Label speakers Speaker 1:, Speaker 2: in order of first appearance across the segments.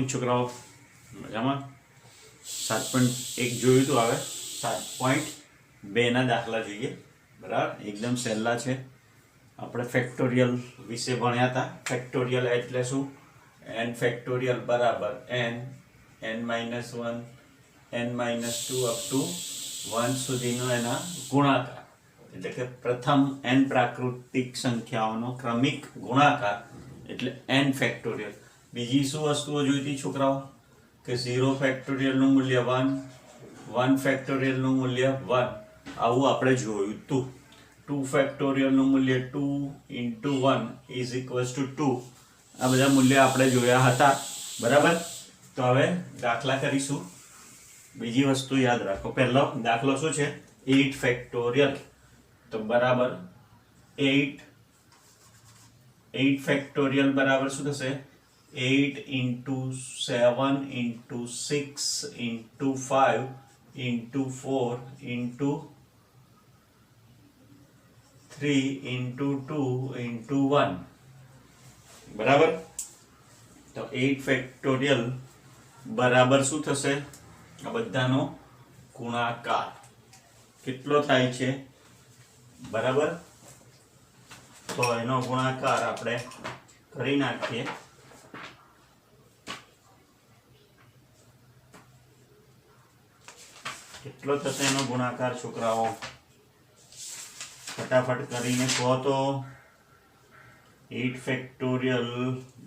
Speaker 1: Morning છોકરાઓ, મજામાં? 7.1 જોયું તો આવે 7.2 દાખલા જોઈએ. બરાબર, એકદમ સહેલા છે. આપણે ફેક્ટોરિયલ વિશે ભણ્યા હતા. ફેક્ટોરિયલ એટલે શું? n ફેક્ટોરિયલ બરાબર n-1 n-2 અપ ટુ 1 સુધીનો એના ગુણાકાર, એટલે કે પ્રથમ n પ્રાકૃતિક સંખ્યાઓનો ક્રમિક ગુણાકાર એટલે n ફેક્ટોરિયલ. બીજી શું વસ્તુઓ જોઈતી છોકરાઓ? કે 0 ફેક્ટોરિયલનું મૂલ્ય 1, 1 ફેક્ટોરિયલનું મૂલ્ય 1, આવું આપણે જોયું હતું. 2 ફેક્ટોરિયલનું મૂલ્ય 2 into 1 is equals to 2. આ બધા મૂલ્ય આપણે જોયા હતા. બરાબર, તો હવે દાખલા કરીશું. બીજી વસ્તુ યાદ રાખો. પહેલો દાખલો શું છે? 8 ફેક્ટોરિયલ. તો બરાબર 8 ફેક્ટોરિયલ બરાબર શું થશે? 8 into 7 into 6 into 5 into 4 into 3 into 2 into 1. બરાબર, તો 8 ફેક્ટોરિયલ બરાબર શું થશે? આ બધાનો ગુણાકાર કેટલો થાય છે? બરાબર, તો એનો ગુણાકાર આપણે કરી નાખીએ. કેટલો થશે એનો ગુણાકાર છોકરાઓ? ફટાફટ કરીને કહો તો. 8 ફેક્ટોરિયલ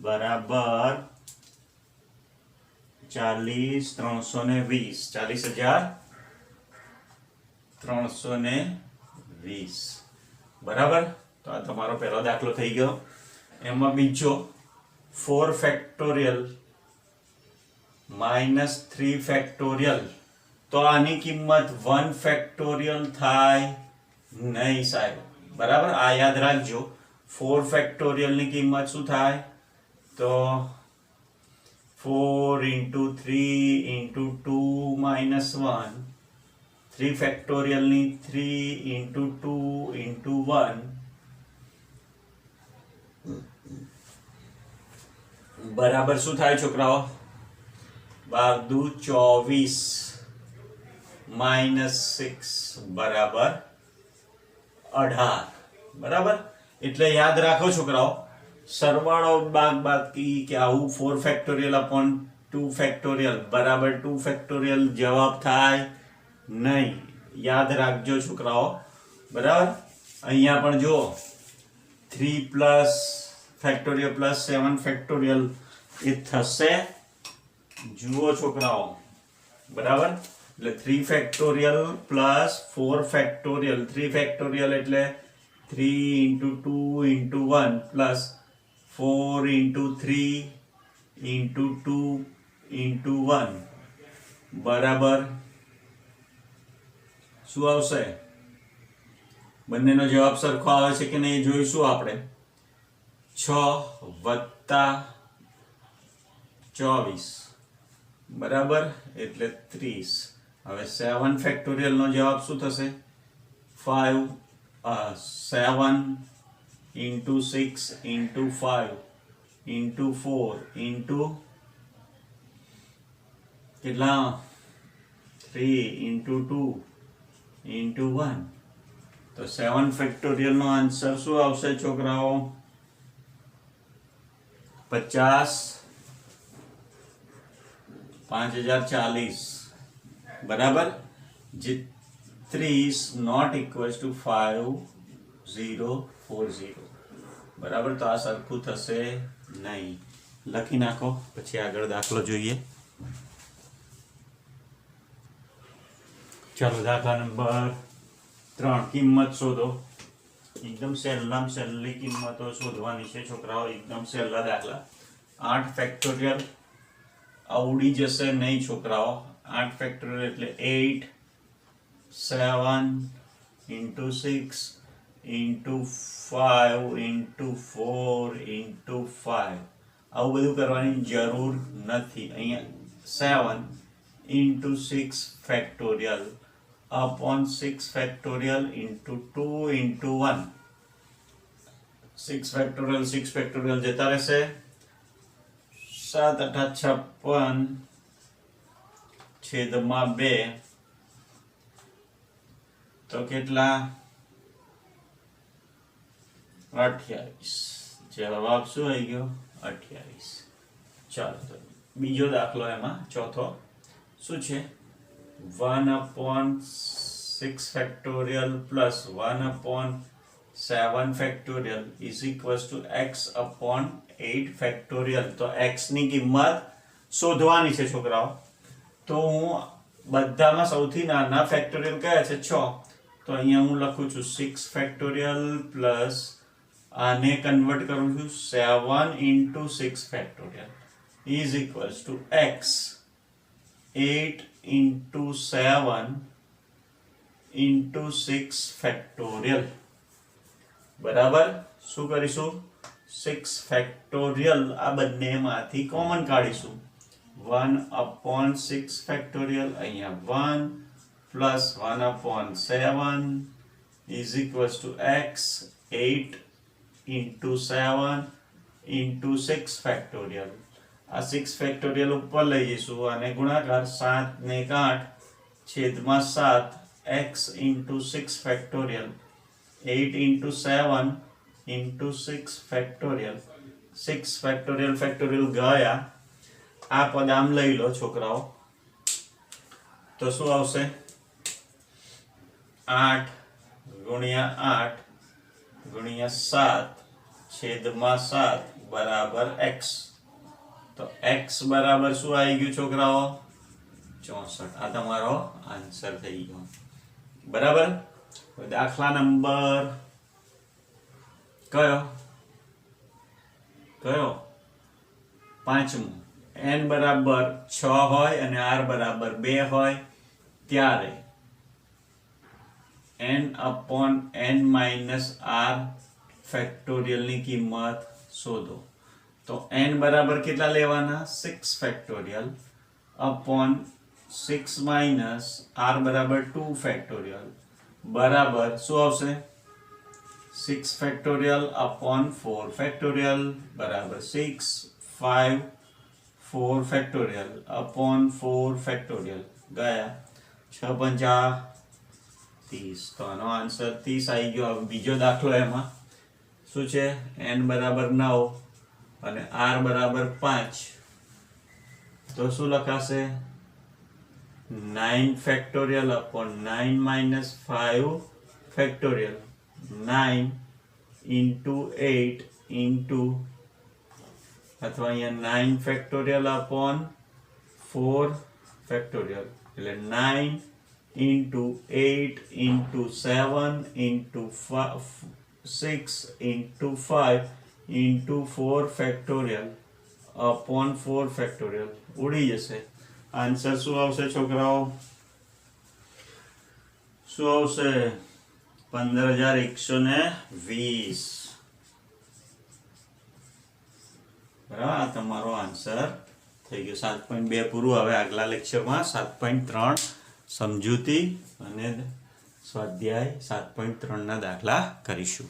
Speaker 1: બરાબર 40 320 40,320. બરાબર, તો આ તમારો પહેલો દાખલો થઈ ગયો. એમાં બીજો 4 ફેક્ટોરિયલ -3 ફેક્ટોરિયલ. તો આની કિંમત 1 ફેક્ટોરિયલ થાય નહીં સાહેબ. બરાબર, આ યાદ રાખજો. 4 ફેક્ટોરિયલની કિંમત શું થાય? તો 4 into 3 into 2 minus 1. 3 ફેક્ટોરિયલની 3 into 2 into 1 બરાબર શું થાય છોકરાઓ? 12 24 minus 6 બરાબર 18. બરાબર, એટલે યાદ રાખો છોકરાઓ, સરવાળો બાદબાકી કે આવું 4 ફેક્ટોરિયલ upon 2 ફેક્ટોરિયલ બરાબર 2 ફેક્ટોરિયલ જવાબ થાય નહીં. યાદ રાખજો છોકરાઓ. બરાબર, અહીંયા પણ જો 3 પ્લસ ફેક્ટોરિયલ પ્લસ 7 ફેક્ટોરિયલ એ થશે. જુઓ છોકરાઓ, બરાબર, એટલે 3 ફેક્ટોરિયલ પ્લસ 4 ફેક્ટોરિયલ. 3 ફેક્ટોરિયલ એટલે 3 into 2 into 1 plus 4 into 3 into 2 into 1 બરાબર શું આવશે? બંનેનો જવાબ સરખો આવે છે કે નહીં જોઈશું આપણે. 6 વત્તા 24 બરાબર એટલે 30. હવે 7 ફેક્ટોરિયલનો જવાબ શું થશે? 7 into 6 into 5 into 4 into કેટલા? 3 into 2 into 1. તો 7 ફેક્ટોરિયલનો આન્સર શું આવશે છોકરાઓ? 50 5040. બરાબર, જે 3 not equals to 5040. બરાબર, તો આ સરખું થશે નહીં. લખી નાખો, પછી આગળ દાખલો જોઈએ. ચાલો, દાખલા નંબર 3. કિંમત શોધો. એકદમ સહેલામાં સહેલી કિંમતો શોધવાની છે છોકરાઓ. એકદમ સહેલા દાખલા. 8 ફેક્ટોરિયલ આવડી જશે નહીં છોકરાઓ. 8 ફેક્ટોરિયલ એટલે 8 7 into 6 into 5 into 4 into 5. આવું બધું કરવાની જરૂર નથી. અહીંયા 7 into 6 factorial upon 6 factorial into 2 into 1. 6 factorial 6 factorial જતા રહેશે. 7 8 56 છેદમાં 2 તો કેટલા 28 જવાબ શું આવી ગયો 28 ચાલો તો બીજો દાખલો એમાં ચોથો શું છે 1/6 factorial plus 1/7 factorial is equals to x upon 8 factorial તો x ની કિંમત શોધવાની છે છોકરાઓ તો હું બધામાં સૌથી નાના ફેક્ટોરિયલ કયા છે 6 તો અહીંયા હું લખું છું 6 ફેક્ટોરિયલ પ્લસ આને કન્વર્ટ કરું છું 7 into 6 factorial is equals to x 8 into 7 into 6 factorial બરાબર શું કરીશું 6 ફેક્ટોરિયલ આ બંનેમાંથી કોમન કાઢીશું 1/6 ફેક્ટોરિયલ અહીંયા 1 plus 1/7 is equals to x 8 into 7 into 6 factorial આ 6 ફેક્ટોરિયલ ઉપર લઈ જઈશું અને ગુણાકાર 7 ને 8 છેદમાં 7 x into 6 factorial 8 into 7 into 6 factorial 6 factorial ગયા આ પદ આમ લઈ લો છોકરાઓ તો શું આવશે 8 ગુણ્યા 8 ગુણ્યા 7 છેદમાં 7 બરાબર x તો x બરાબર શું આવી ગયું છોકરાઓ 64 આ તમારો આન્સર થઈ ગયો બરાબર દાખલા નંબર કયો પાંચમો n બરાબર 6 હોય અને r બરાબર 2 હોય ત્યારે n/n - r ફેક્ટોરિયલ ની કિંમત શોધો તો n બરાબર કેટલા લેવાના 6 ફેક્ટોરિયલ upon 6 minus r બરાબર 2 ફેક્ટોરિયલ બરાબર શું આવશે 6 ફેક્ટોરિયલ upon 4 ફેક્ટોરિયલ બરાબર 6 5 4 ફેક્ટોરિયલ upon 4 ફેક્ટોરિયલ ગયા 6 પંચા 30 તો આનો આન્સર 30 આવી ગયો હવે બીજો દાખલો એમાં શું છે n બરાબર 9 અને r બરાબર 5 તો શું લખાશે 9 factorial upon 9 minus 5 factorial 9 into 8 into અથવા અહીંયા 9 ફેક્ટોરિયલ upon 4 ફેક્ટોરિયલ એટલે 9 into 8 into 7 into 6 into 5 into 4 factorial upon 4 factorial ઉડી જશે આન્સર શું આવશે છોકરાઓ શું આવશે 15120 બરાબર આ તમારો આન્સર થઈ ગયો 7.2 પૂરું હવે આગલા લેક્ચરમાં 7.3 સમજૂતી અને સ્વાધ્યાય 7.3 ના દાખલા કરીશું